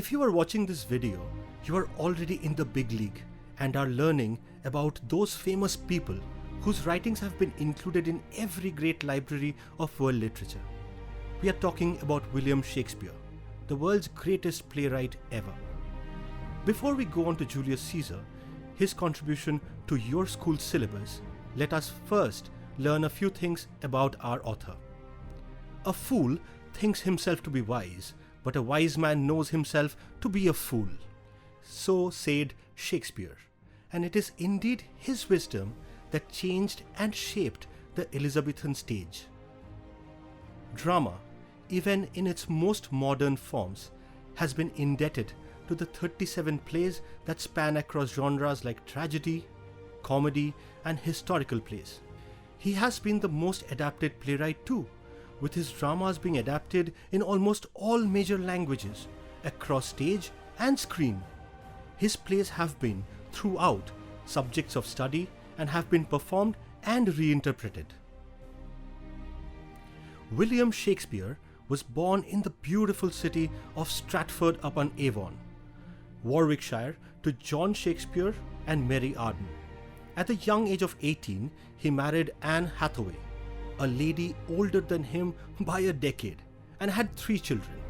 If you are watching this video, you are already in the big league and are learning about those famous people whose writings have been included in every great library of world literature. We are talking about William Shakespeare, the world's greatest playwright ever. Before we go on to Julius Caesar, his contribution to your school syllabus, let us first learn a few things about our author. A fool thinks himself to be wise, but a wise man knows himself to be a fool. So said Shakespeare, and it is indeed his wisdom that changed and shaped the Elizabethan stage. Drama, even in its most modern forms, has been indebted to the 37 plays that span across genres like tragedy, comedy, and historical plays. He has been the most adapted playwright too, with his dramas being adapted in almost all major languages, across stage and screen. His plays have been, throughout, subjects of study and have been performed and reinterpreted. William Shakespeare was born in the beautiful city of Stratford-upon-Avon, Warwickshire, to John Shakespeare and Mary Arden. At the young age of 18, he married Anne Hathaway, a lady older than him by a decade, and had 3 children.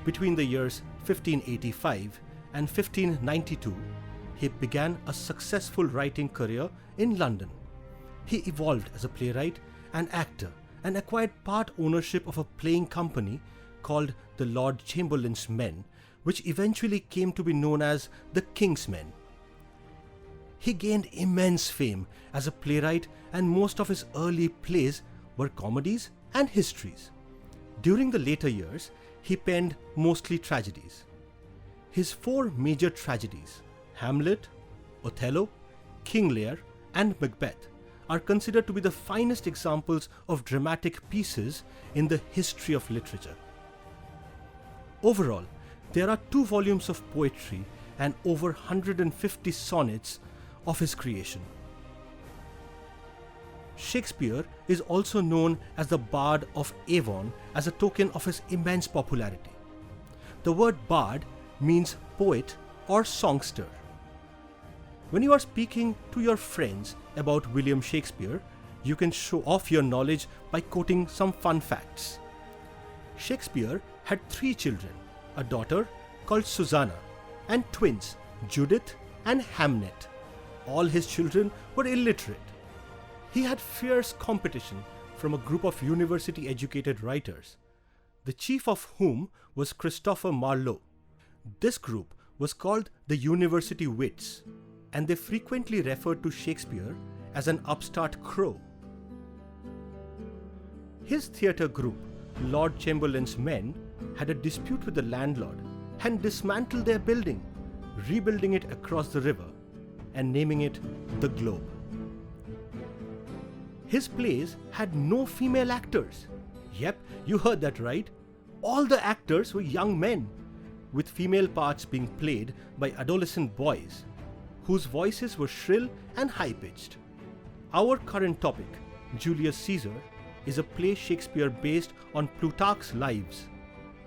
Between the years 1585 and 1592, he began a successful writing career in London. He evolved as a playwright and actor and acquired part ownership of a playing company called the Lord Chamberlain's Men, which eventually came to be known as the King's Men. He gained immense fame as a playwright, and most of his early plays were comedies and histories. During the later years, he penned mostly tragedies. His 4 major tragedies, Hamlet, Othello, King Lear, and Macbeth, are considered to be the finest examples of dramatic pieces in the history of literature. Overall, there are 2 volumes of poetry and over 150 sonnets of his creation. Shakespeare is also known as the Bard of Avon as a token of his immense popularity. The word bard means poet or songster. When you are speaking to your friends about William Shakespeare, you can show off your knowledge by quoting some fun facts. Shakespeare had 3 children, a daughter called Susanna, and twins, Judith and Hamnet. All his children were illiterate. He had fierce competition from a group of university-educated writers, the chief of whom was Christopher Marlowe. This group was called the University Wits, and they frequently referred to Shakespeare as an upstart crow. His theatre group, Lord Chamberlain's Men, had a dispute with the landlord and dismantled their building, rebuilding it across the river and naming it the Globe. His plays had no female actors. Yep, you heard that right. All the actors were young men, with female parts being played by adolescent boys, whose voices were shrill and high-pitched. Our current topic, Julius Caesar, is a play Shakespeare based on Plutarch's Lives,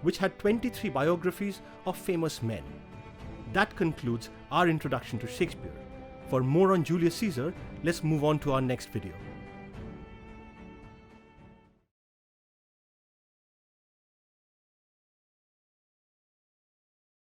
which had 23 biographies of famous men. That concludes our introduction to Shakespeare. For more on Julius Caesar, let's move on to our next video.